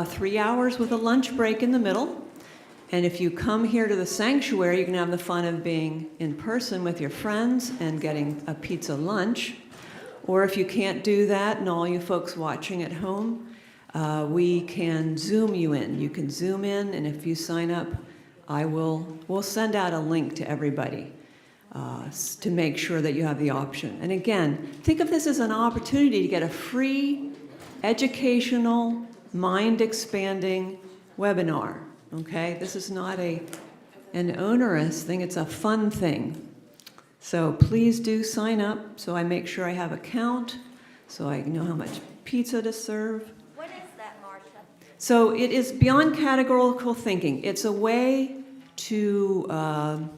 3 hours with a lunch break in the middle. And if you come here to the sanctuary, you can have the fun of being in person with your friends and getting a pizza lunch. Or if you can't do that, and all you folks watching at home, we can Zoom you in. You can Zoom in, and if you sign up, we'll send out a link to everybody to make sure that you have the option. And again, think of this as an opportunity to get a free, educational, mind-expanding webinar. Okay, this is not an onerous thing, it's a fun thing. So please do sign up so I make sure I have a count, so I know how much pizza to serve. What is that, Marcia? So it is beyond categorical thinking. It's a way to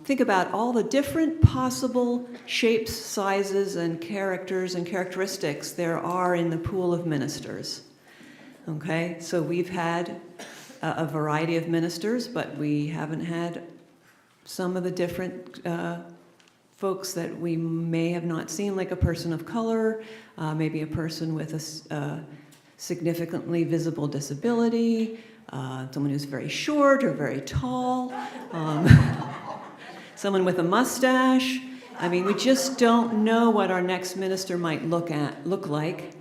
think about all the different possible shapes, sizes, and characters and characteristics there are in the pool of ministers. Okay, so we've had a variety of ministers, but we haven't had some of the different folks that we may have not seen, like a person of color, maybe a person with a significantly visible disability, someone who's very short or very tall, someone with a mustache. I mean, we just don't know what our next minister might look like.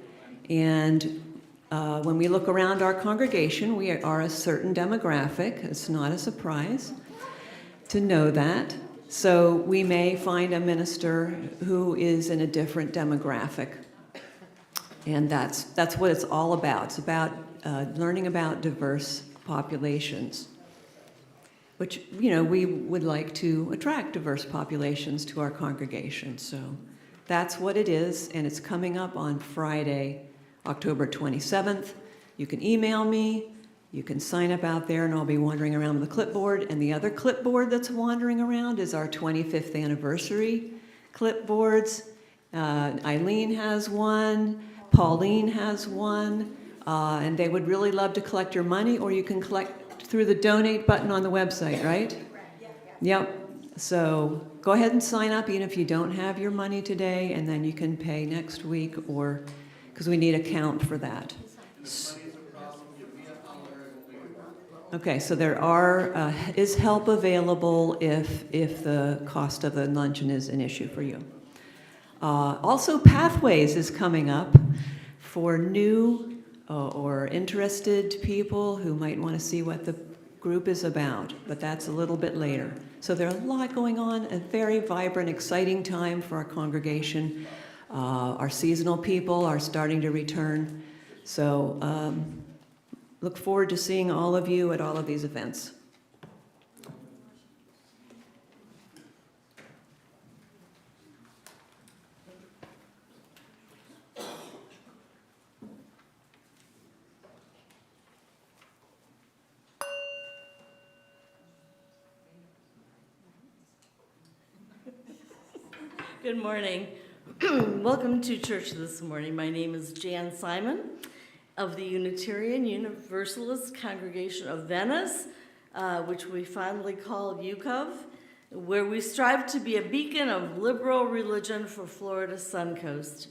And when we look around our congregation, we are a certain demographic. It's not a surprise to know that. So we may find a minister who is in a different demographic. And that's what it's all about. It's about learning about diverse populations, which, we would like to attract diverse populations to our congregation. So that's what it is, and it's coming up on Friday, October 27th. You can email me, you can sign up out there, and I'll be wandering around with a clipboard. And the other clipboard that's wandering around is our 25th anniversary clipboards. Eileen has one, Pauline has one, and they would really love to collect your money, or you can collect through the donate button on the website, right? Yep. So go ahead and sign up, even if you don't have your money today, and then you can pay next week, or because we need a count for that. Okay, so there is help available if the cost of the luncheon is an issue for you. Also, Pathways is coming up for new or interested people who might want to see what the group is about, but that's a little bit later. So there's a lot going on, a very vibrant, exciting time for our congregation. Our seasonal people are starting to return. So look forward to seeing all of you at all of these events. Good morning. Welcome to church this morning. My name is Jan Simon of the Unitarian Universalist Congregation of Venice, which we fondly call UCOV, where we strive to be a beacon of liberal religion for Florida's Suncoast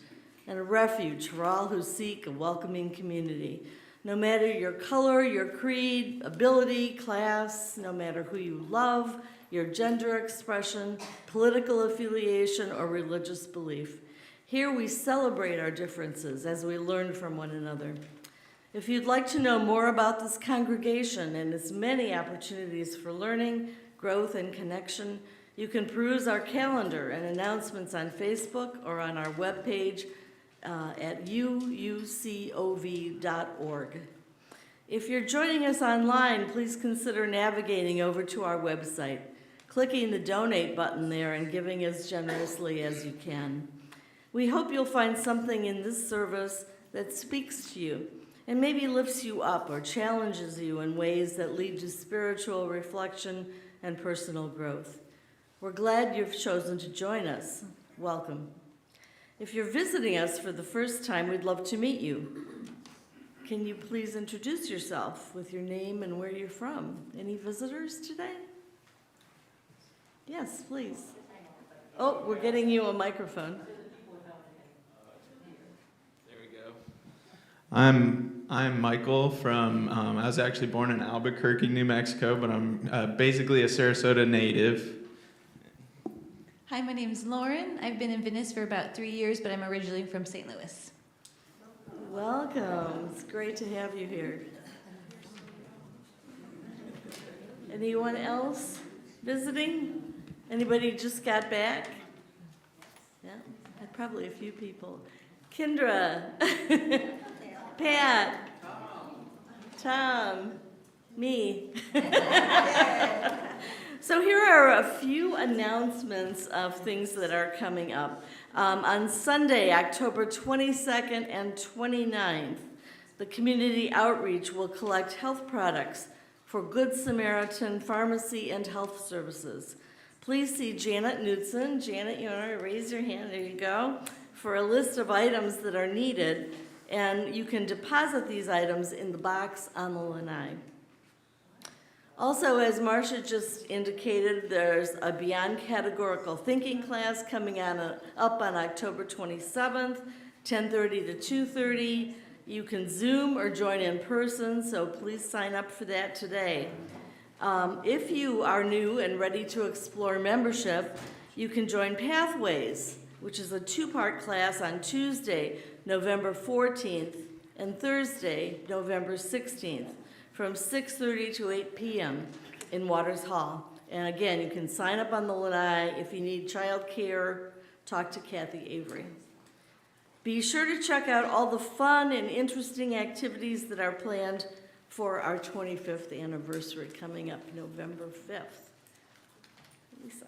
and a refuge for all who seek a welcoming community. No matter your color, your creed, ability, class, no matter who you love, your gender expression, political affiliation, or religious belief. Here we celebrate our differences as we learn from one another. If you'd like to know more about this congregation and its many opportunities for learning, growth, and connection, you can peruse our calendar and announcements on Facebook or on our webpage at uucov.org. If you're joining us online, please consider navigating over to our website, clicking the donate button there and giving as generously as you can. We hope you'll find something in this service that speaks to you and maybe lifts you up or challenges you in ways that lead to spiritual reflection and personal growth. We're glad you've chosen to join us. Welcome. If you're visiting us for the first time, we'd love to meet you. Can you please introduce yourself with your name and where you're from? Any visitors today? Yes, please. Oh, we're getting you a microphone. There we go. I'm I'm Michael from, I was actually born in Albuquerque, New Mexico, but I'm basically a Sarasota native. Hi, my name's Lauren. I've been in Venice for about 3 years, but I'm originally from St. Louis. Welcome. It's great to have you here. Anyone else visiting? Anybody just got back? Yeah, probably a few people. Kendra, Pat, Tom, me. So here are a few announcements of things that are coming up. On Sunday, October 22nd and 29th, the Community Outreach will collect health products for Good Samaritan Pharmacy and Health Services. Please see Janet Knudsen. Janet, you want to raise your hand? There you go. For a list of items that are needed, and you can deposit these items in the box on the lanai. Also, as Marcia just indicated, there's a Beyond Categorical Thinking class coming up on October 27th, 10:30 to 2:30. You can Zoom or join in person, so please sign up for that today. If you are new and ready to explore membership, you can join Pathways, which is a 2-part class on Tuesday, November 14th, and Thursday, November 16th, from 6:30 to 8 p.m. in Waters Hall. And again, you can sign up on the lanai. If you need childcare, talk to Kathy Avery. Be sure to check out all the fun and interesting activities that are planned for our 25th anniversary coming up November 5th. Lisa.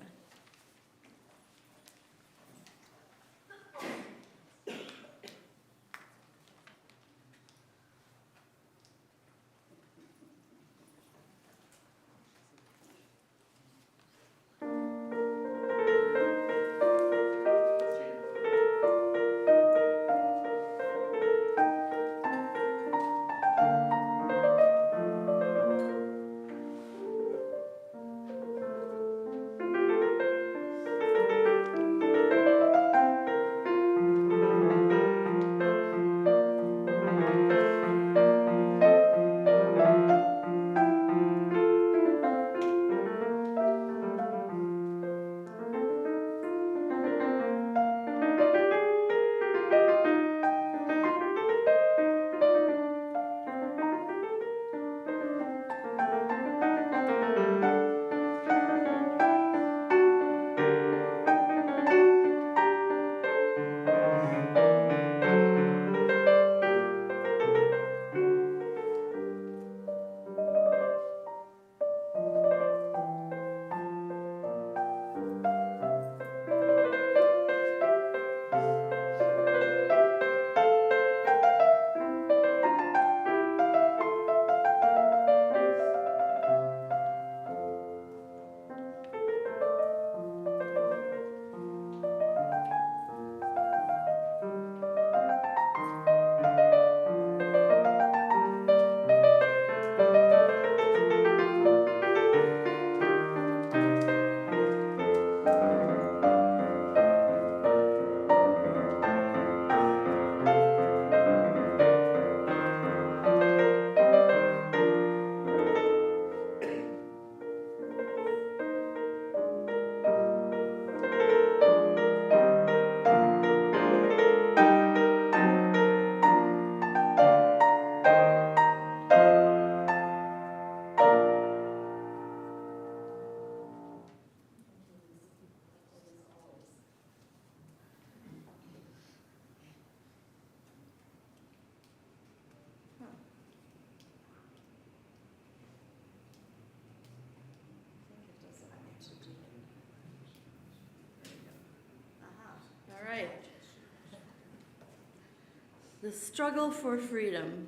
The Struggle for Freedom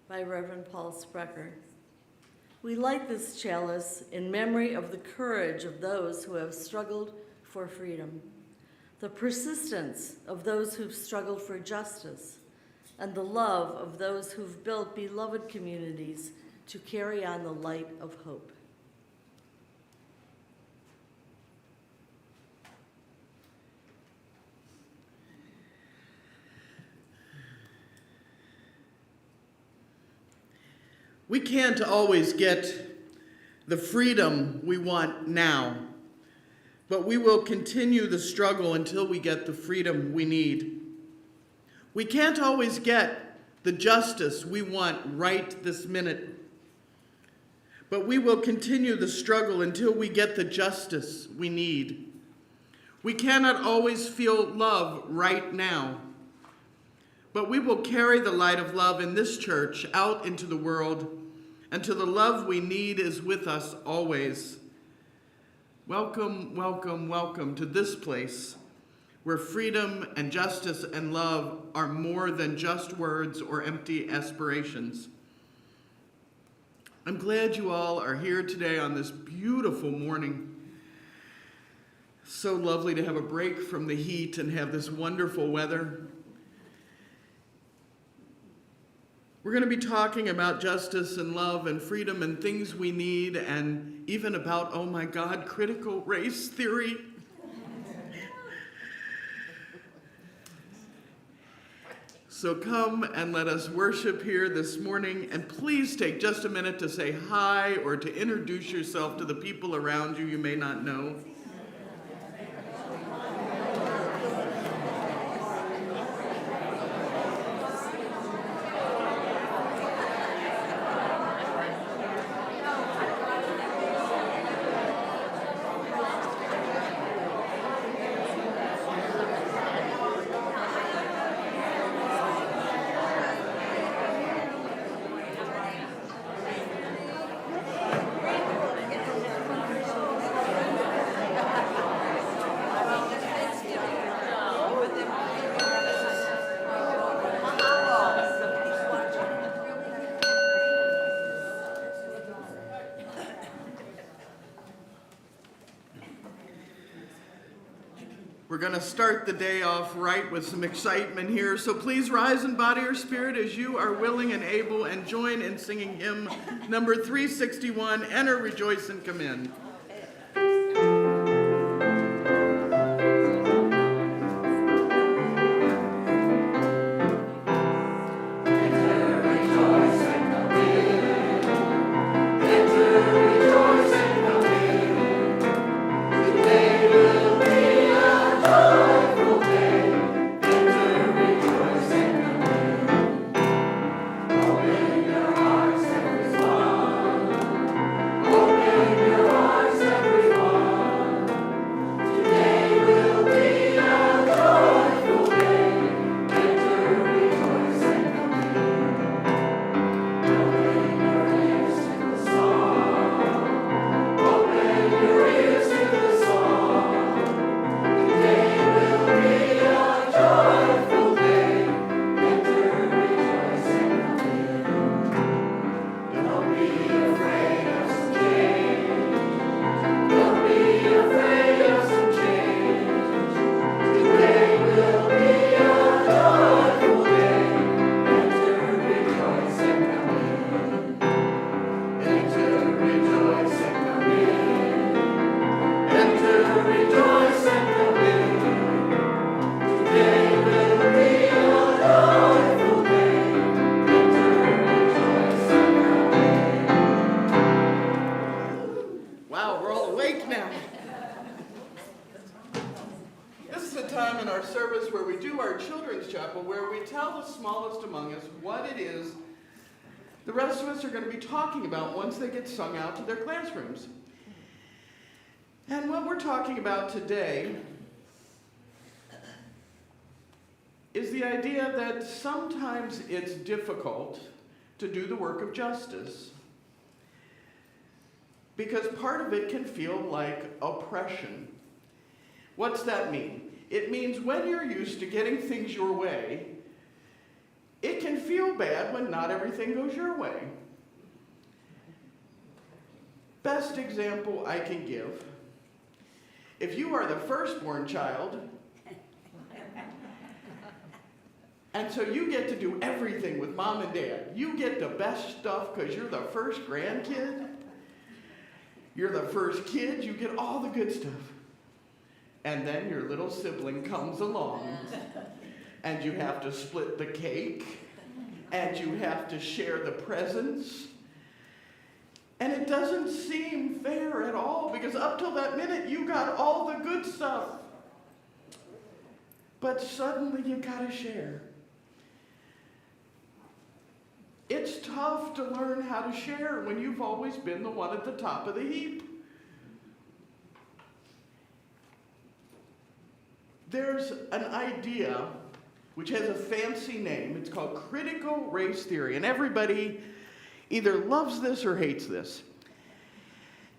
by Reverend Paul Sprecher. We light this chalice in memory of the courage of those who have struggled for freedom, the persistence of those who've struggled for justice, and the love of those who've built beloved communities to carry on the light of hope. We can't always get the freedom we want now, but we will continue the struggle until we get the freedom we need. We can't always get the justice we want right this minute, but we will continue the struggle until we get the justice we need. We cannot always feel love right now, but we will carry the light of love in this church out into the world until the love we need is with us always. Welcome, welcome, welcome to this place where freedom and justice and love are more than just words or empty aspirations. I'm glad you all are here today on this beautiful morning. So lovely to have a break from the heat and have this wonderful weather. We're going to be talking about justice and love and freedom and things we need, and even about, oh my God, critical race theory. So come and let us worship here this morning, and please take just a minute to say hi or to introduce yourself to the people around you may not know. We're going to start the day off right with some excitement here, so please rise in body or spirit as you are willing and able, and join in singing hymn number 361, Enter, Rejoice, and Come In. The rest of us are going to be talking about once they get sung out to their classrooms. And what we're talking about today is the idea that sometimes it's difficult to do the work of justice because part of it can feel like oppression. What's that mean? It means when you're used to getting things your way, it can feel bad when not everything goes your way. Best example I can give, if you are the firstborn child, and so you get to do everything with mom and dad. You get the best stuff because you're the first grandkid. You're the first kid, you get all the good stuff. And then your little sibling comes along. And you have to split the cake, and you have to share the presents, And it doesn't seem fair at all, because up till that minute, you got all the good stuff. But suddenly you gotta share. It's tough to learn how to share when you've always been the one at the top of the heap. There's an idea which has a fancy name. It's called critical race theory, and everybody either loves this or hates this.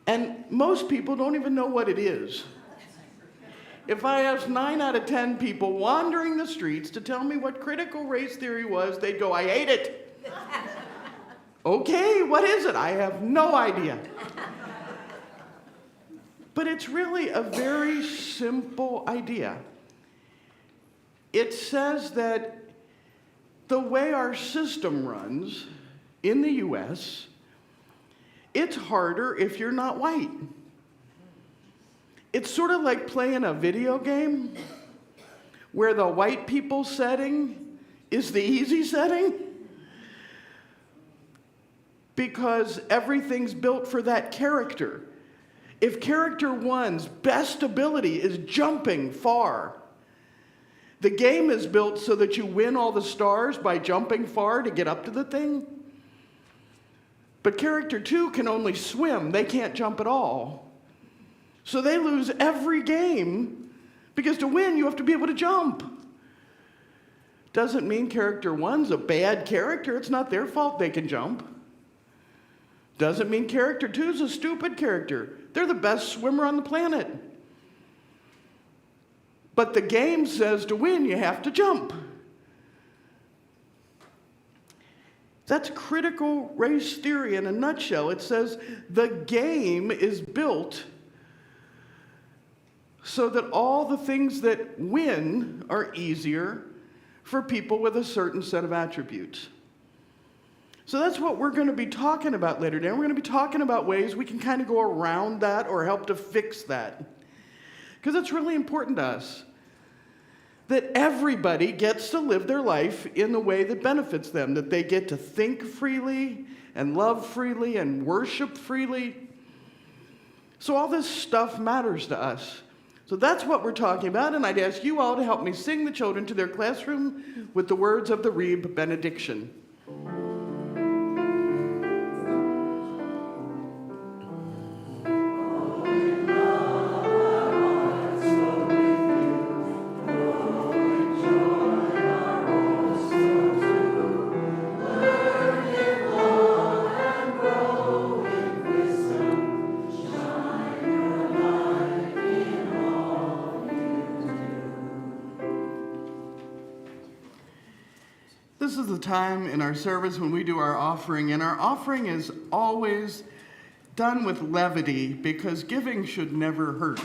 And most people don't even know what it is. If I asked 9 out of 10 people wandering the streets to tell me what critical race theory was, they'd go, "I hate it." Okay, what is it? I have no idea. But it's really a very simple idea. It says that the way our system runs in the US, it's harder if you're not white. It's sort of like playing a video game where the white people setting is the easy setting, because everything's built for that character. If character 1's best ability is jumping far, the game is built so that you win all the stars by jumping far to get up to the thing. But character 2 can only swim. They can't jump at all. So they lose every game, because to win, you have to be able to jump. Doesn't mean character 1's a bad character. It's not their fault they can jump. Doesn't mean character 2's a stupid character. They're the best swimmer on the planet. But the game says to win, you have to jump. That's critical race theory in a nutshell. It says the game is built so that all the things that win are easier for people with a certain set of attributes. So that's what we're going to be talking about later today. We're going to be talking about ways we can kind of go around that or help to fix that. Because it's really important to us that everybody gets to live their life in the way that benefits them, that they get to think freely and love freely and worship freely. So all this stuff matters to us. So that's what we're talking about, and I'd ask you all to help me sing the children to their classroom with the words of the Reeb benediction. This is the time in our service when we do our offering, and our offering is always done with levity because giving should never hurt.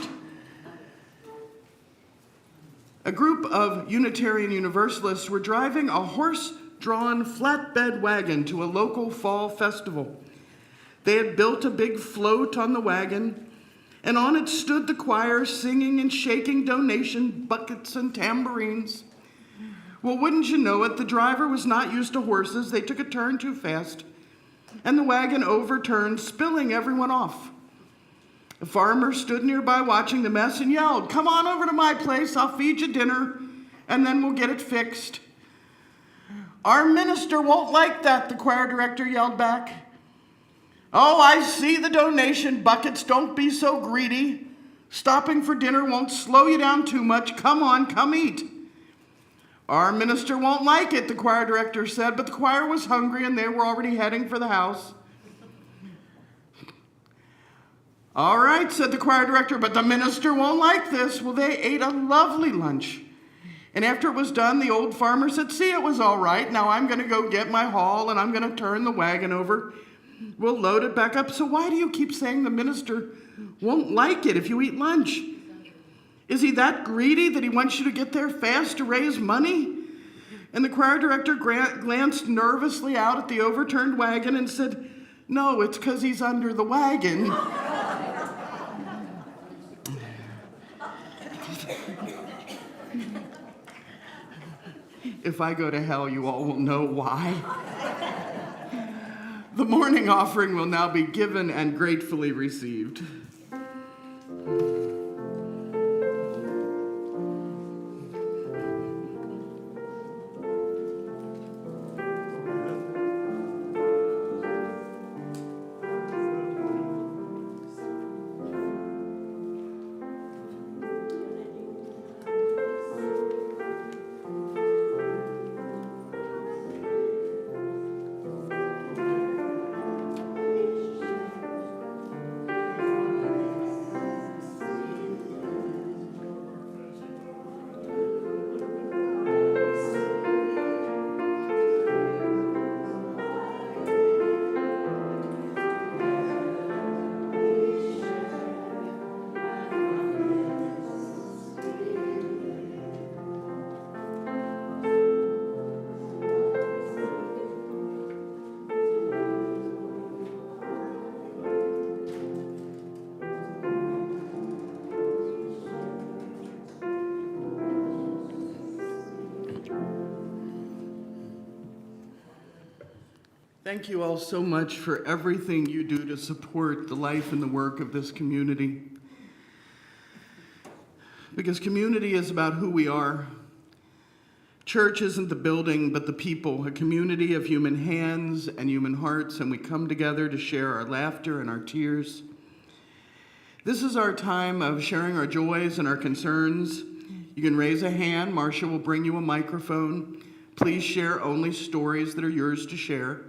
A group of Unitarian Universalists were driving a horse-drawn flatbed wagon to a local fall festival. They had built a big float on the wagon, and on it stood the choir singing and shaking donation buckets and tambourines. Well, wouldn't you know it, the driver was not used to horses. They took a turn too fast, and the wagon overturned, spilling everyone off. A farmer stood nearby watching the mess and yelled, "Come on over to my place, I'll feed you dinner, and then we'll get it fixed." "Our minister won't like that," the choir director yelled back. "Oh, I see the donation buckets, don't be so greedy. Stopping for dinner won't slow you down too much. Come on, come eat." "Our minister won't like it," the choir director said, but the choir was hungry and they were already heading for the house. "All right," said the choir director, "but the minister won't like this." Well, they ate a lovely lunch. And after it was done, the old farmer said, "See, it was all right. Now I'm going to go get my haul and I'm going to turn the wagon over. We'll load it back up." "So why do you keep saying the minister won't like it if you eat lunch? Is he that greedy that he wants you to get there fast to raise money?" And the choir director glanced nervously out at the overturned wagon and said, "No, it's because he's under the wagon." If I go to hell, you all will know why. The morning offering will now be given and gratefully received. Thank you all so much for everything you do to support the life and the work of this community. Because community is about who we are. Church isn't the building, but the people, a community of human hands and human hearts, and we come together to share our laughter and our tears. This is our time of sharing our joys and our concerns. You can raise a hand. Marcia will bring you a microphone. Please share only stories that are yours to share.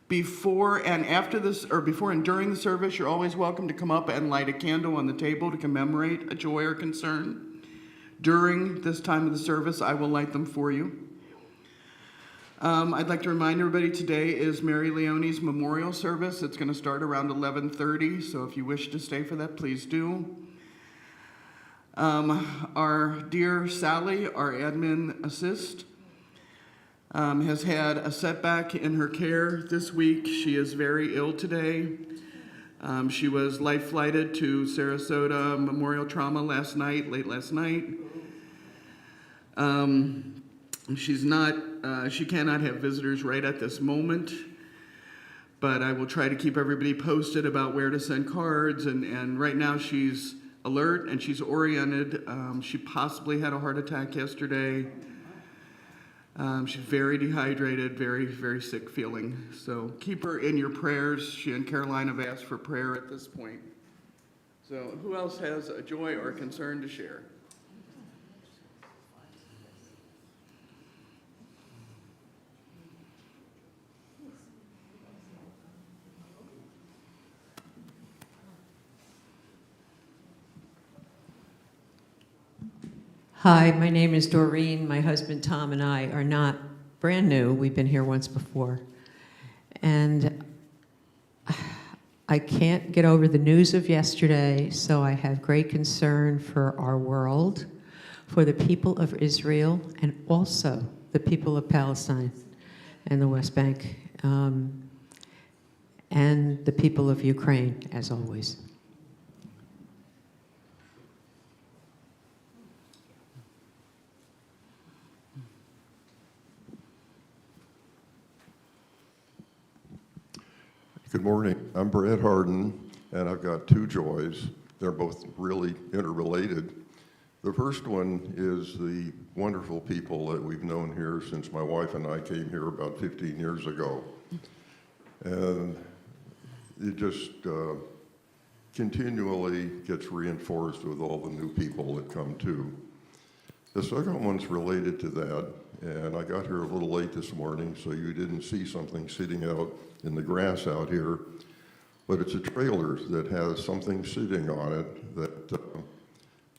Before and after this, or before and during the service, you're always welcome to come up and light a candle on the table to commemorate a joy or concern. During this time of the service, I will light them for you. I'd like to remind everybody today is Mary Leone's memorial service. It's going to start around 11:30, so if you wish to stay for that, please do. Our dear Sally, our admin assist, has had a setback in her care this week. She is very ill today. She was life flighted to Sarasota Memorial Trauma late last night. She cannot have visitors right at this moment, but I will try to keep everybody posted about where to send cards, and right now she's alert and she's oriented. She possibly had a heart attack yesterday. She's very dehydrated, very, very sick feeling. So keep her in your prayers. She and Caroline have asked for prayer at this point. So who else has a joy or a concern to share? Hi, my name is Doreen. My husband Tom and I are not brand new. We've been here once before. And I can't get over the news of yesterday, so I have great concern for our world, for the people of Israel, and also the people of Palestine and the West Bank, and the people of Ukraine, as always. Good morning. I'm Brad Harden, and I've got two joys. They're both really interrelated. The first one is the wonderful people that we've known here since my wife and I came here about 15 years ago. And it just continually gets reinforced with all the new people that come too. The second one's related to that, and I got here a little late this morning, so you didn't see something sitting out in the grass out here, but it's a trailer that has something sitting on it that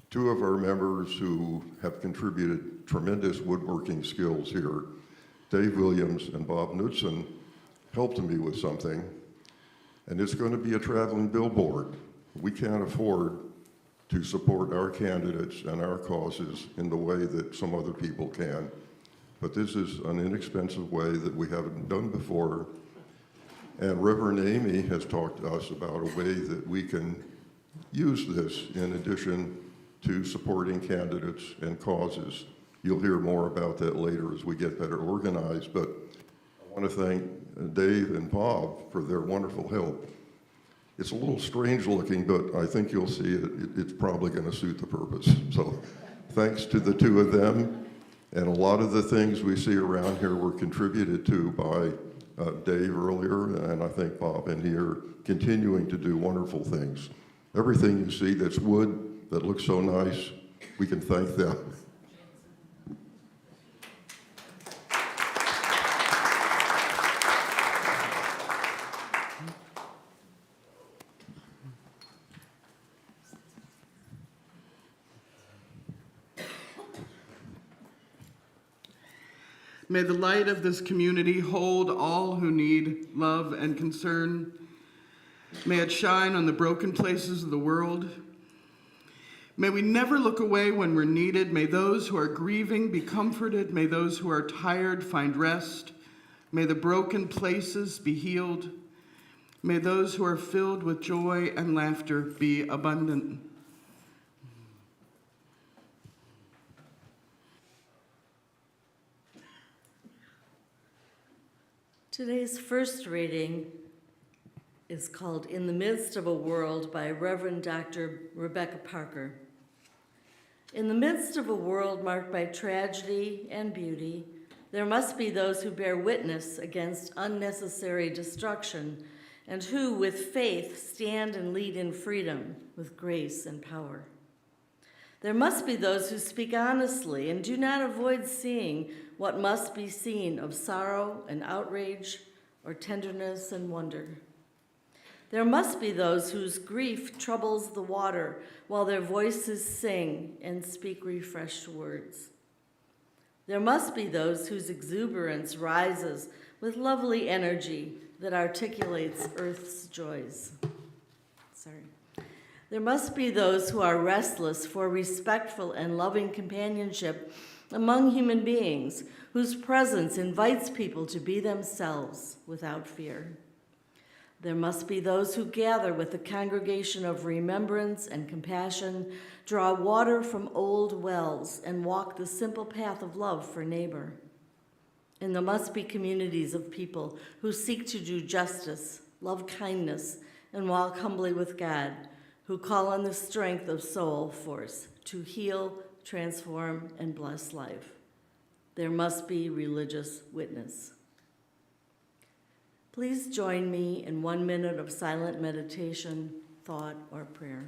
two of our members who have contributed tremendous woodworking skills here, Dave Williams and Bob Knudsen, helped me with something, and it's going to be a traveling billboard. We can't afford to support our candidates and our causes in the way that some other people can. But this is an inexpensive way that we haven't done before. And Reverend Amy has talked to us about a way that we can use this in addition to supporting candidates and causes. You'll hear more about that later as we get better organized, but I want to thank Dave and Bob for their wonderful help. It's a little strange looking, but I think you'll see it's probably going to suit the purpose. So thanks to the two of them. And a lot of the things we see around here were contributed to by Dave earlier, and I think Bob in here continuing to do wonderful things. Everything you see that's wood, that looks so nice, we can thank them. May the light of this community hold all who need love and concern. May it shine on the broken places of the world. May we never look away when we're needed. May those who are grieving be comforted. May those who are tired find rest. May the broken places be healed. May those who are filled with joy and laughter be abundant. Today's first reading is called In the Midst of a World by Reverend Dr. Rebecca Parker. In the midst of a world marked by tragedy and beauty, there must be those who bear witness against unnecessary destruction and who, with faith, stand and lead in freedom with grace and power. There must be those who speak honestly and do not avoid seeing what must be seen of sorrow and outrage or tenderness and wonder. There must be those whose grief troubles the water while their voices sing and speak refreshed words. There must be those whose exuberance rises with lovely energy that articulates earth's joys. There must be those who are restless for respectful and loving companionship among human beings, whose presence invites people to be themselves without fear. There must be those who gather with the congregation of remembrance and compassion, draw water from old wells, and walk the simple path of love for neighbor. And there must be communities of people who seek to do justice, love kindness, and walk humbly with God, who call on the strength of soul force to heal, transform, and bless life. There must be religious witness. Please join me in 1 minute of silent meditation, thought, or prayer.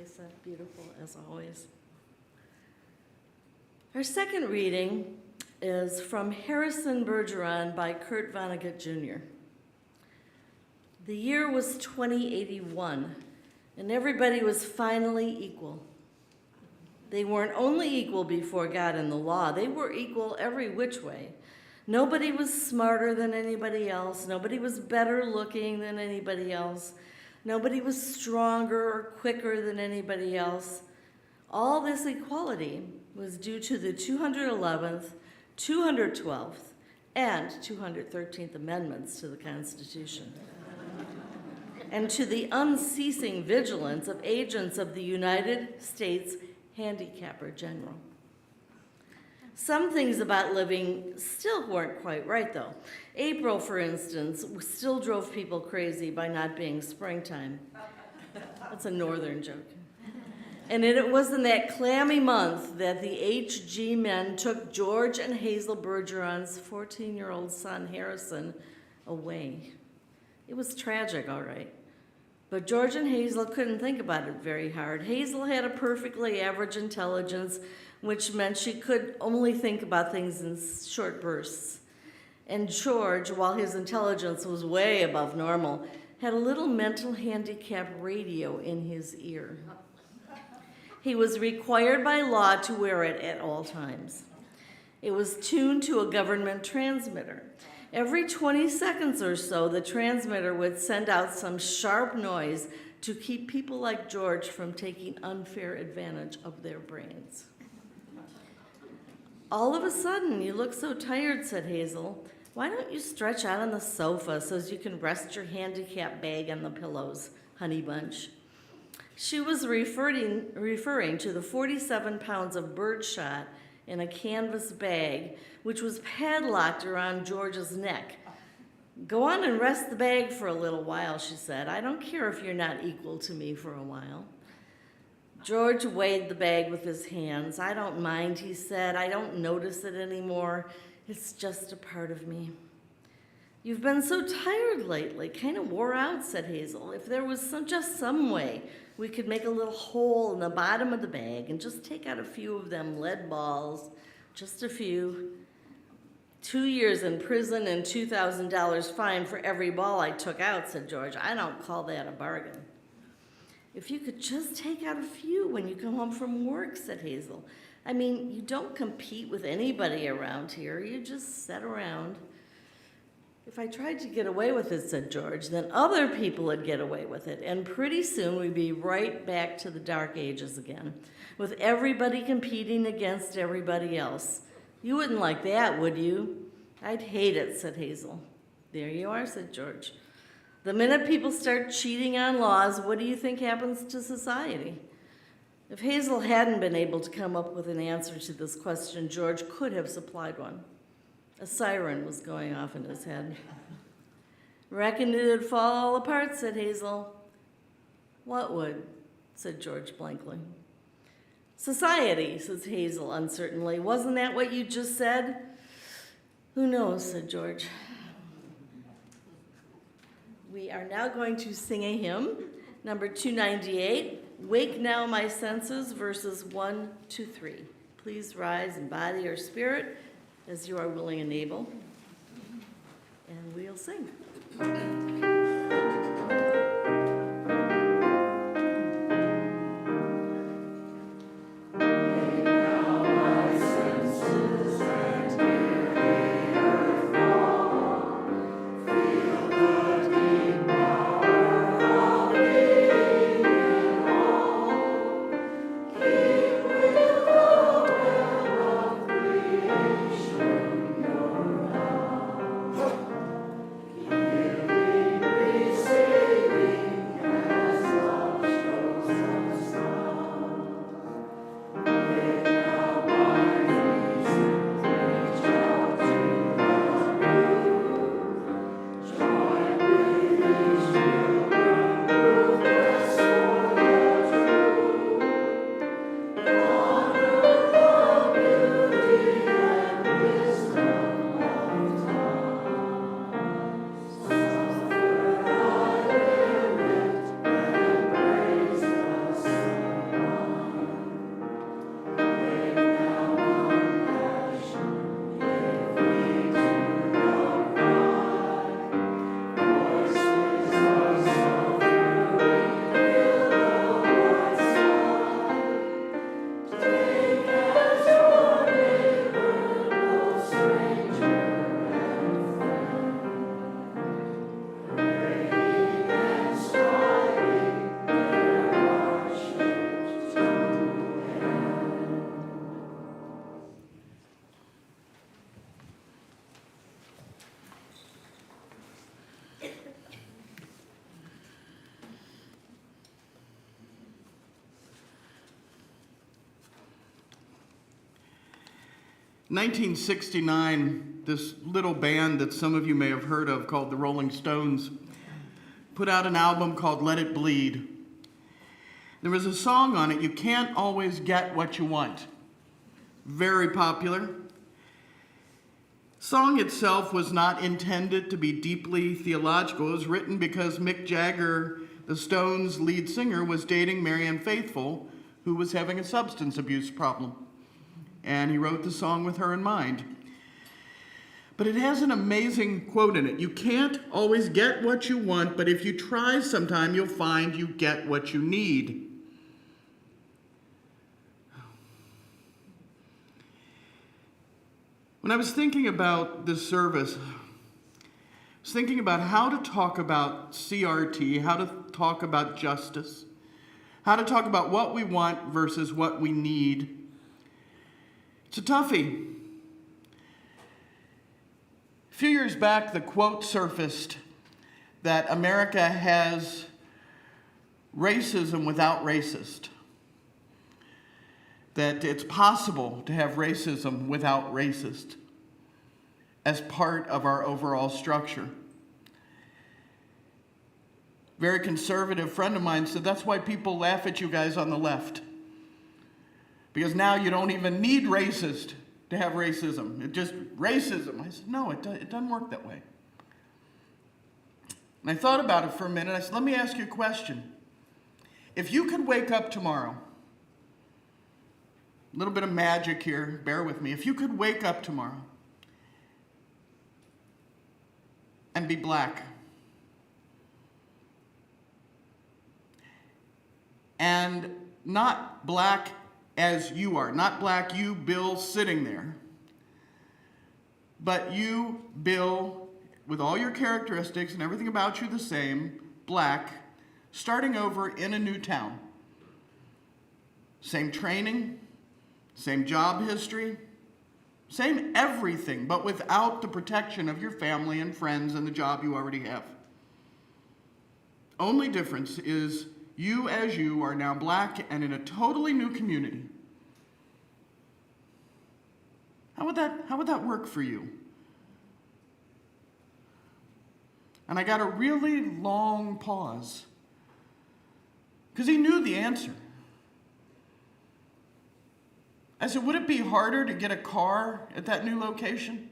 Lisa. Beautiful, as always. Our second reading is from Harrison Bergeron by Kurt Vonnegut Jr. The year was 2081, and everybody was finally equal. They weren't only equal before God and the law, they were equal every which way. Nobody was smarter than anybody else. Nobody was better looking than anybody else. Nobody was stronger or quicker than anybody else. All this equality was due to the 211th, 212th, and 213th Amendments to the Constitution, and to the unceasing vigilance of agents of the United States Handicapper General. Some things about living still weren't quite right, though. April, for instance, still drove people crazy by not being springtime. That's a northern joke. And it was in that clammy month that the HG men took George and Hazel Bergeron's 14-year-old son, Harrison, away. It was tragic, all right. But George and Hazel couldn't think about it very hard. Hazel had a perfectly average intelligence, which meant she could only think about things in short bursts. And George, while his intelligence was way above normal, had a little mental handicap radio in his ear. He was required by law to wear it at all times. It was tuned to a government transmitter. Every 20 seconds or so, the transmitter would send out some sharp noise to keep people like George from taking unfair advantage of their brains. All of a sudden, "You look so tired," said Hazel. "Why don't you stretch out on the sofa so as you can rest your handicap bag on the pillows, honey bunch?" She was referring to the 47 pounds of birdshot in a canvas bag, which was padlocked around George's neck. "Go on and rest the bag for a little while," she said. "I don't care if you're not equal to me for a while." George weighed the bag with his hands. "I don't mind," he said. "I don't notice it anymore. It's just a part of me." "You've been so tired lately, kind of wore out," said Hazel. "If there was just some way we could make a little hole in the bottom of the bag and just take out a few of them lead balls, just a few. 2 years in prison and $2,000 fine for every ball I took out," said George. "I don't call that a bargain." "If you could just take out a few when you come home from work," said Hazel. "I mean, you don't compete with anybody around here. You just sit around." "If I tried to get away with it," said George, "then other people would get away with it, and pretty soon we'd be right back to the dark ages again, with everybody competing against everybody else. You wouldn't like that, would you?" "I'd hate it," said Hazel. "There you are," said George. "The minute people start cheating on laws, what do you think happens to society?" If Hazel hadn't been able to come up with an answer to this question, George could have supplied one. A siren was going off in his head. "Reckon it'd fall all apart," said Hazel. "What would?" said George blankly. "Society," says Hazel uncertainly. "Wasn't that what you just said?" "Who knows," said George. We are now going to sing a hymn, number 298, "Wake Now My Senses," verses 1 to 3. Please rise in body or spirit as you are willing and able, and we'll sing. Give me 1969, this little band that some of you may have heard of called the Rolling Stones put out an album called Let It Bleed. There was a song on it, You Can't Always Get What You Want. Very popular. Song itself was not intended to be deeply theological. It was written because Mick Jagger, the Stones' lead singer, was dating Marianne Faithfull, who was having a substance abuse problem. And he wrote the song with her in mind. But it has an amazing quote in it. You can't always get what you want, but if you try sometime, you'll find you get what you need. When I was thinking about this service, I was thinking about how to talk about CRT, how to talk about justice, how to talk about what we want versus what we need. It's a toughie. A few years back, the quote surfaced that America has racism without racist. That it's possible to have racism without racist as part of our overall structure. Very conservative friend of mine said that's why people laugh at you guys on the left. Because now you don't even need racist to have racism. It's just racism. I said, no, it doesn't work that way. And I thought about it for a minute. I said, let me ask you a question. If you could wake up tomorrow, a little bit of magic here, bear with me. If you could wake up tomorrow and be black, and not black as you are, not black you, Bill, sitting there, but you, Bill, with all your characteristics and everything about you the same, black, starting over in a new town. Same training, same job history, same everything, but without the protection of your family and friends and the job you already have. Only difference is you as you are now black and in a totally new community. How would that work for you? And I got a really long pause because he knew the answer. I said, would it be harder to get a car at that new location?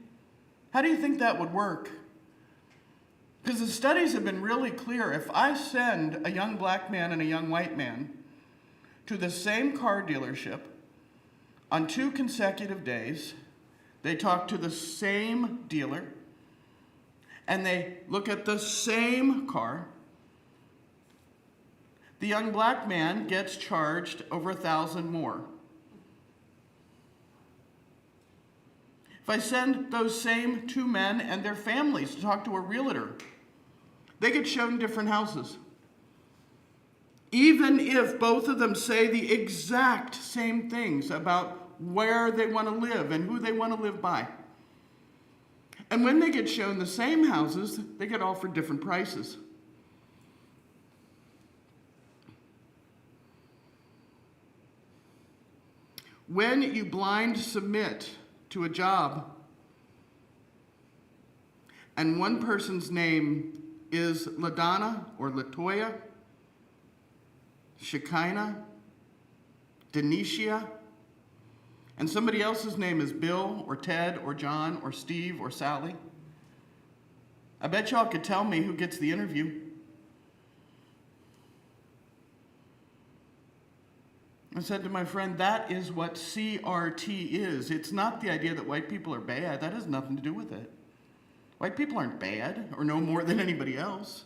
How do you think that would work? Because the studies have been really clear. If I send a young black man and a young white man to the same car dealership on 2 consecutive days, they talk to the same dealer, and they look at the same car, the young black man gets charged over $1,000 more. If I send those same 2 men and their families to talk to a realtor, they get shown different houses. Even if both of them say the exact same things about where they want to live and who they want to live by. And when they get shown the same houses, they get offered different prices. When you blind submit to a job, and one person's name is LaDonna or LaToya, Shekinah, Denicia, and somebody else's name is Bill or Ted or John or Steve or Sally, I bet y'all could tell me who gets the interview. I said to my friend, that is what CRT is. It's not the idea that white people are bad. That has nothing to do with it. White people aren't bad or no more than anybody else.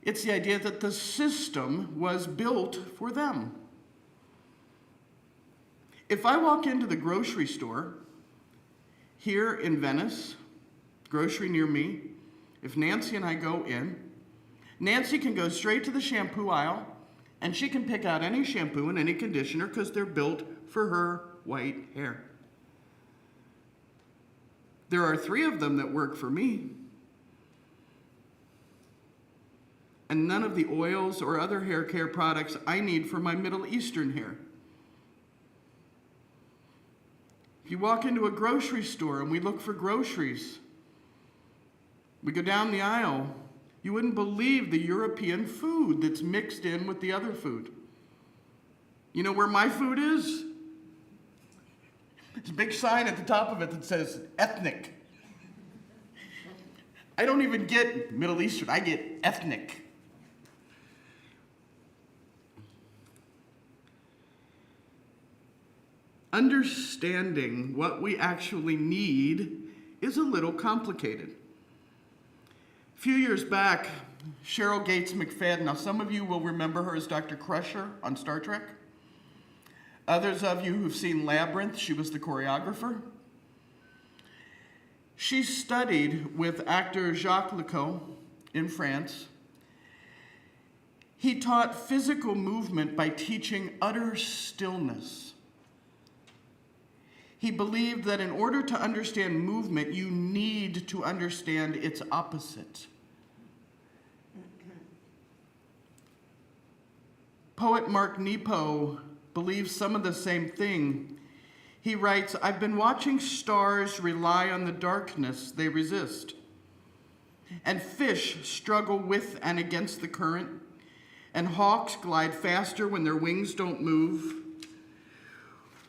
It's the idea that the system was built for them. If I walk into the grocery store here in Venice, grocery near me, if Nancy and I go in, Nancy can go straight to the shampoo aisle and she can pick out any shampoo and any conditioner because they're built for her white hair. There are 3 of them that work for me. And none of the oils or other hair care products I need for my Middle Eastern hair. you walk into a grocery store and we look for groceries, we go down the aisle, you wouldn't believe the European food that's mixed in with the other food. You know where my food is? There's a big sign at the top of it that says ethnic. I don't even get Middle Eastern, I get ethnic. Understanding what we actually need is a little complicated. A few years back, Cheryl Gates McFadden, now some of you will remember her as Dr. Crusher on Star Trek. Others of you who've seen Labyrinth, she was the choreographer. She studied with actor Jacques Lecoq in France. He taught physical movement by teaching utter stillness. He believed that in order to understand movement, you need to understand its opposite. Poet Mark Nepo believes some of the same thing. He writes, "I've been watching stars rely on the darkness they resist, and fish struggle with and against the current, and hawks glide faster when their wings don't move.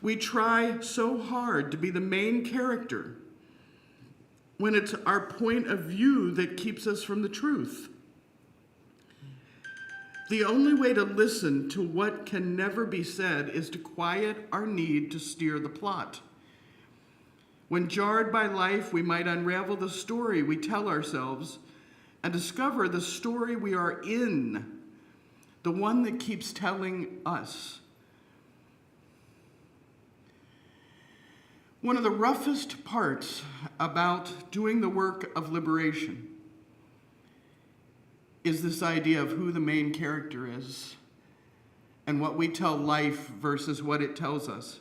We try so hard to be the main character when it's our point of view that keeps us from the truth. The only way to listen to what can never be said is to quiet our need to steer the plot. When jarred by life, we might unravel the story we tell ourselves and discover the story we are in, the one that keeps telling us." One of the roughest parts about doing the work of liberation is this idea of who the main character is and what we tell life versus what it tells us.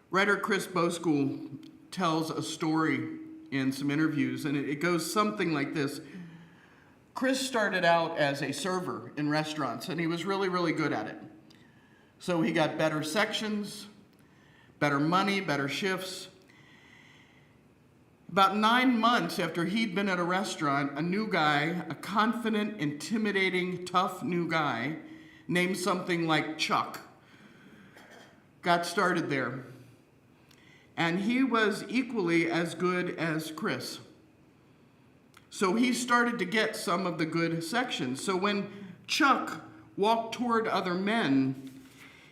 Writer Chris Boschool tells a story in some interviews, and it goes something like this. Chris started out as a server in restaurants, and he was really, really good at it. So he got better sections, better money, better shifts. About 9 months after he'd been at a restaurant, a new guy, a confident, intimidating, tough new guy, named something like Chuck, got started there. And he was equally as good as Chris. So he started to get some of the good sections. So when Chuck walked toward other men,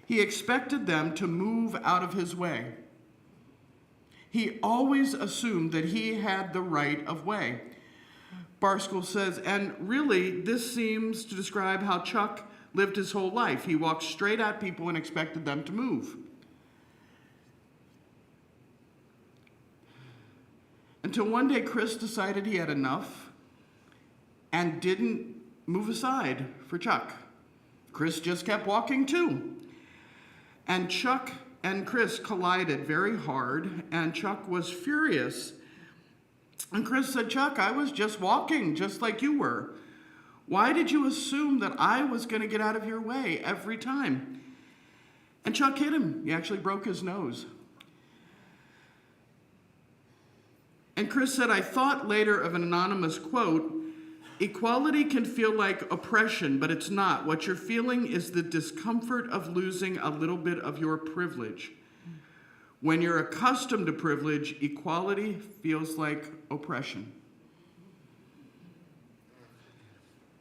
he expected them to move out of his way. He always assumed that he had the right of way. Barskool says, and really, this seems to describe how Chuck lived his whole life. He walked straight at people and expected them to move. Until one day, Chris decided he had enough and didn't move aside for Chuck. Chris just kept walking too. And Chuck and Chris collided very hard, and Chuck was furious. And Chris said, "Chuck, I was just walking, just like you were. Why did you assume that I was going to get out of your way every time?" And Chuck hit him. He actually broke his nose. And Chris said, "I thought later of an anonymous quote, 'Equality can feel like oppression, but it's not. What you're feeling is the discomfort of losing a little bit of your privilege. When you're accustomed to privilege, equality feels like oppression.'"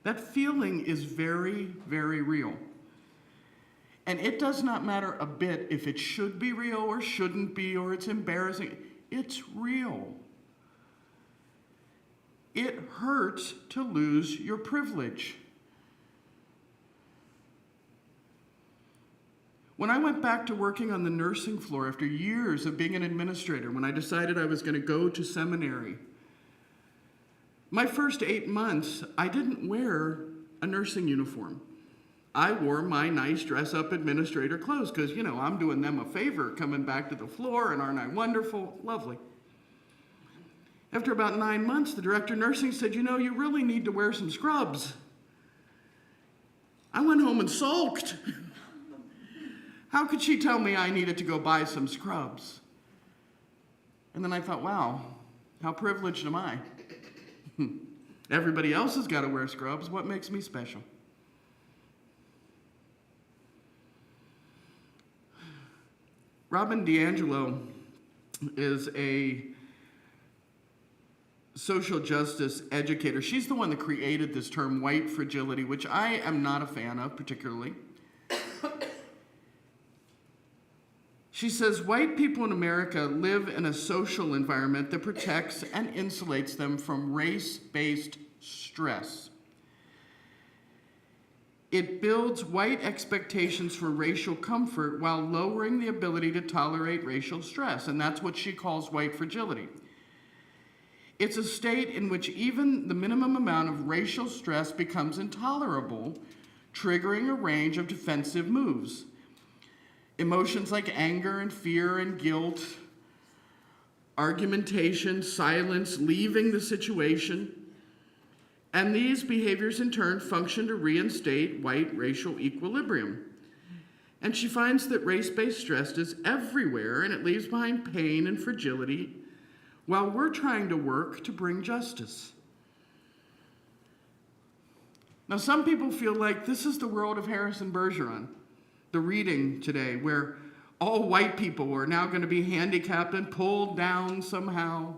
That feeling is very, very real. And it does not matter a bit if it should be real or shouldn't be, or it's embarrassing. It's real. It hurts to lose your privilege. When I went back to working on the nursing floor after years of being an administrator, when I decided I was going to go to seminary, my first 8 months, I didn't wear a nursing uniform. I wore my nice dress-up administrator clothes because, I'm doing them a favor coming back to the floor, and aren't I wonderful? Lovely. After about 9 months, the director of nursing said, "You really need to wear some scrubs." I went home and sulked. How could she tell me I needed to go buy some scrubs? And then I thought, wow, how privileged am I? Everybody else has got to wear scrubs. What makes me special? Robin DiAngelo is a social justice educator. She's the one that created this term white fragility, which I am not a fan of particularly. She says white people in America live in a social environment that protects and insulates them from race-based stress. It builds white expectations for racial comfort while lowering the ability to tolerate racial stress, and that's what she calls white fragility. It's a state in which even the minimum amount of racial stress becomes intolerable, triggering a range of defensive moves. Emotions like anger and fear and guilt, argumentation, silence, leaving the situation. And these behaviors in turn function to reinstate white racial equilibrium. And she finds that race-based stress is everywhere and it leaves behind pain and fragility while we're trying to work to bring justice. Now, some people feel like this is the world of Harrison Bergeron, the reading today, where all white people are now going to be handicapped and pulled down somehow.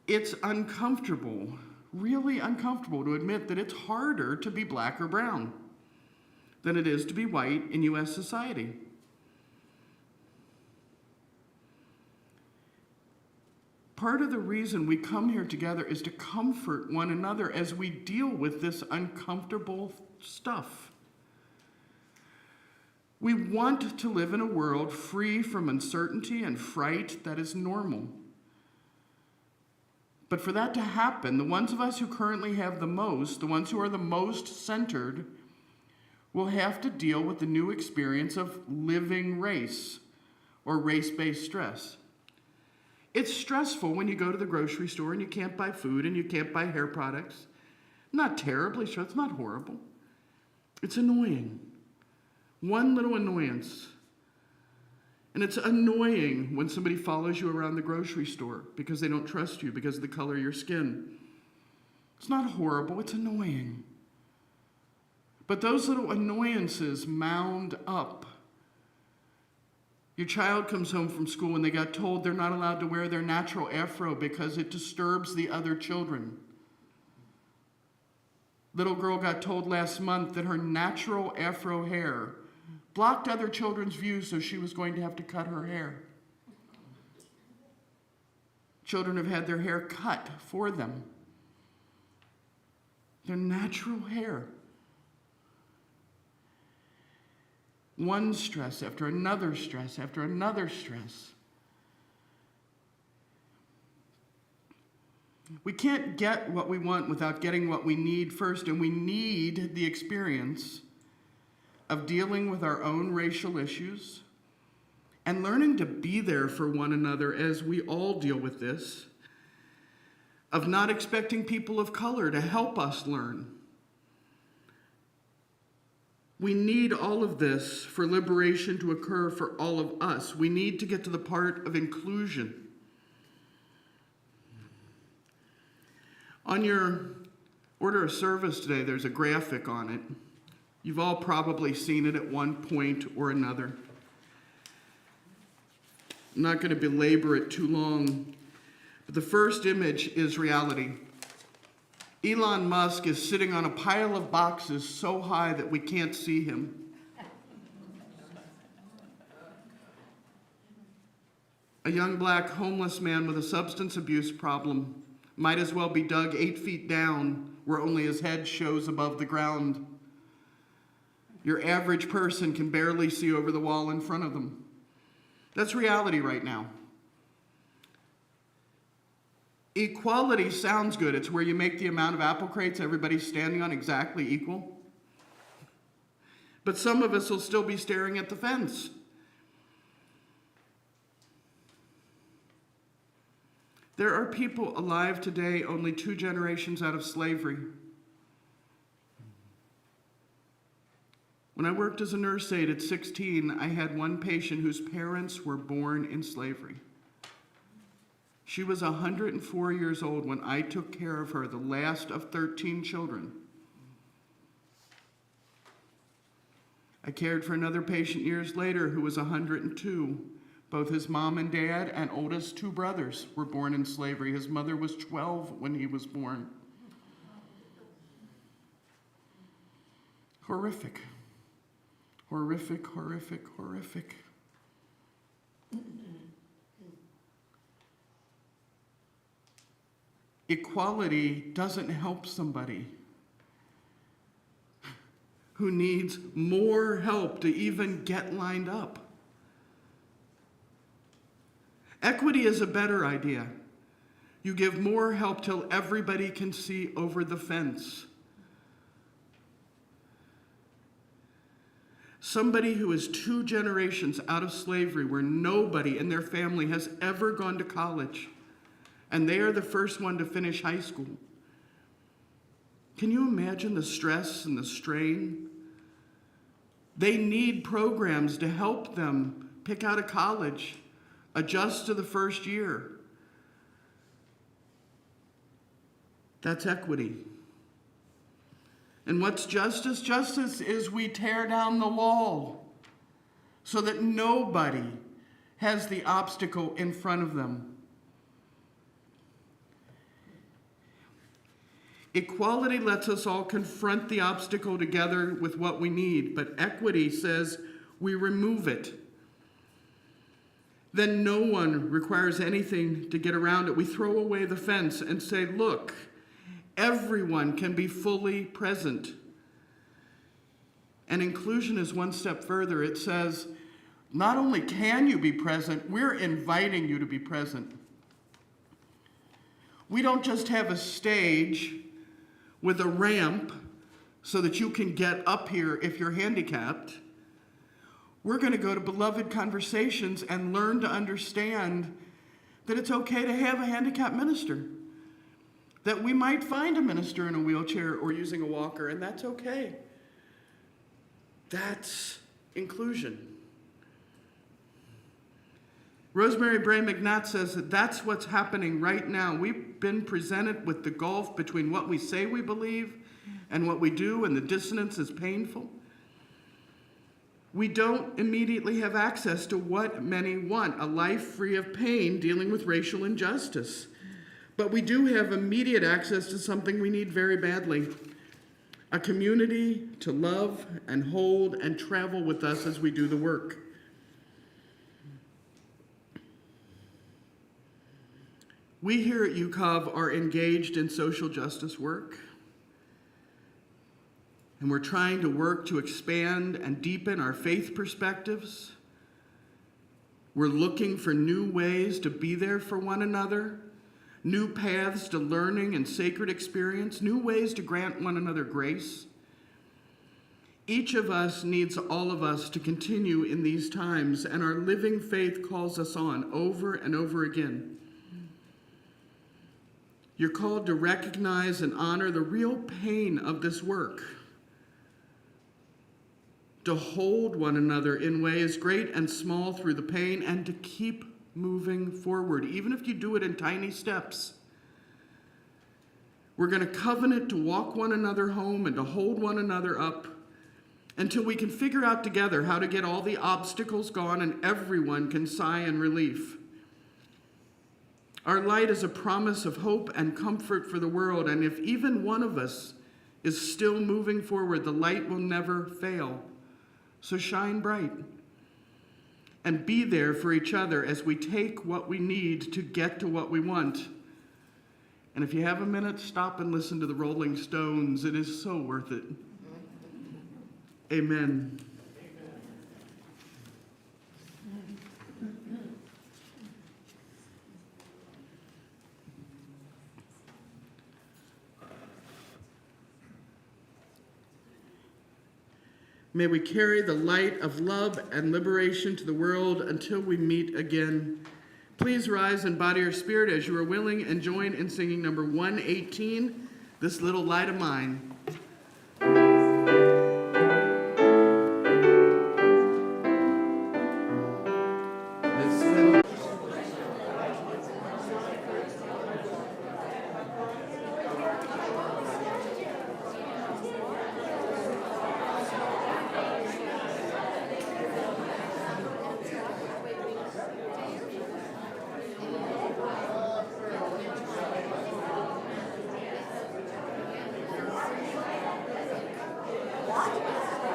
It's uncomfortable, really uncomfortable to admit that it's harder to be black or brown than it is to be white in U.S. society. Part of the reason we come here together is to comfort one another as we deal with this uncomfortable stuff. We want to live in a world free from uncertainty and fright that is normal. But for that to happen, the ones of us who currently have the most, the ones who are the most centered, will have to deal with the new experience of living race or race-based stress. It's stressful when you go to the grocery store and you can't buy food and you can't buy hair products. Not terribly stressful, it's not horrible. It's annoying. One little annoyance. And it's annoying when somebody follows you around the grocery store because they don't trust you because of the color of your skin. It's not horrible, it's annoying. But those little annoyances mound up. Your child comes home from school and they got told they're not allowed to wear their natural afro because it disturbs the other children. Little girl got told last month that her natural afro hair blocked other children's views, so she was going to have to cut her hair. Children have had their hair cut for them. Their natural hair. One stress after another stress after another stress. We can't get what we want without getting what we need first, and we need the experience of dealing with our own racial issues and learning to be there for one another as we all deal with this, of not expecting people of color to help us learn. We need all of this for liberation to occur for all of us. We need to get to the part of inclusion. On your order of service today, there's a graphic on it. You've all probably seen it at one point or another. I'm not going to belabor it too long, but the first image is reality. Elon Musk is sitting on a pile of boxes so high that we can't see him. A young black homeless man with a substance abuse problem might as well be dug 8 feet down where only his head shows above the ground. Your average person can barely see over the wall in front of them. That's reality right now. Equality sounds good. It's where you make the amount of apple crates everybody's standing on exactly equal. But some of us will still be staring at the fence. There are people alive today only 2 generations out of slavery. When I worked as a nurse aide at 16, I had one patient whose parents were born in slavery. She was 104 years old when I took care of her, the last of 13 children. I cared for another patient years later who was 102. Both his mom and dad and oldest two brothers were born in slavery. His mother was 12 when he was born. Horrific. Horrific, horrific, horrific. Equality doesn't help somebody who needs more help to even get lined up. Equity is a better idea. You give more help till everybody can see over the fence. Somebody who is 2 generations out of slavery, where nobody in their family has ever gone to college, and they are the first one to finish high school. Can you imagine the stress and the strain? They need programs to help them pick out a college, adjust to the first year. That's equity. And what's justice? Justice is we tear down the wall so that nobody has the obstacle in front of them. Equality lets us all confront the obstacle together with what we need, but equity says we remove it. Then no one requires anything to get around it. We throw away the fence and say, look, everyone can be fully present. And inclusion is one step further. It says, not only can you be present, we're inviting you to be present. We don't just have a stage with a ramp so that you can get up here if you're handicapped. We're going to go to Beloved Conversations and learn to understand that it's okay to have a handicapped minister. That we might find a minister in a wheelchair or using a walker, and that's okay. That's inclusion. Rosemary Bray McNatt says that that's what's happening right now. We've been presented with the gulf between what we say we believe and what we do, and the dissonance is painful. We don't immediately have access to what many want, a life free of pain dealing with racial injustice. But we do have immediate access to something we need very badly, a community to love and hold and travel with us as we do the work. We here at UCOV are engaged in social justice work, and we're trying to work to expand and deepen our faith perspectives. We're looking for new ways to be there for one another, new paths to learning and sacred experience, new ways to grant one another grace. Each of us needs all of us to continue in these times, and our living faith calls us on over and over again. You're called to recognize and honor the real pain of this work, to hold one another in ways great and small through the pain, and to keep moving forward, even if you do it in tiny steps. We're going to covenant to walk one another home and to hold one another up until we can figure out together how to get all the obstacles gone and everyone can sigh in relief. Our light is a promise of hope and comfort for the world, and if even one of us is still moving forward, the light will never fail. So shine bright and be there for each other as we take what we need to get to what we want. And if you have a minute, stop and listen to the Rolling Stones. It is so worth it. Amen. May we carry the light of love and liberation to the world until we meet again. Please rise and body your spirit as you are willing and join in singing number 118, This Little Light of Mine.